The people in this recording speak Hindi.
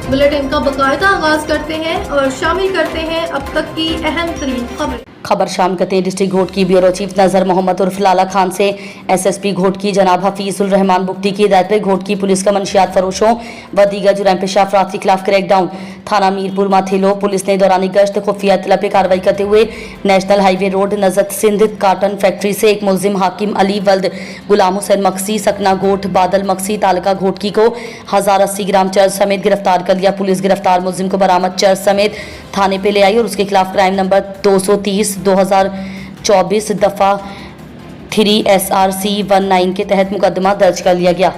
बुलेटिन का बाकायदा आगाज करते हैं और शामिल करते हैं अब तक की अहम तरीन खबर शाम करते हैं डिस्ट्रिक्ट घोटकी ब्यूरो चीफ नजर मोहम्मद उर्फ लाला खान से एसएसपी घोटकी जनाब हफीजुल रहमान बुख्ती की हिदायत पर घोटकी पुलिस का मंशियात फरोशों व दीगर जुर्म पेशा अफराद के खिलाफ क्रैकडाउन। थाना मीरपुर माथेलो पुलिस ने दौरानी गश्त खुफिया इत्तला पे कार्रवाई करते हुए नेशनल हाईवे रोड नजत सिंध काटन फैक्ट्री से एक मुलजिम हाकिम अली वल्द गुलाम हुसैन मक्सी सकना गोठ बादल मक्सी तालका घोटकी को 1080 ग्राम चर्च समेत गिरफ्तार कर लिया। पुलिस गिरफ्तार मुलजिम को बरामद चर्च समेत थाने पे ले आई और उसके खिलाफ क्राइम नंबर 230/2024 दफा 3 SRC 19 के तहत मुकदमा दर्ज कर लिया गया।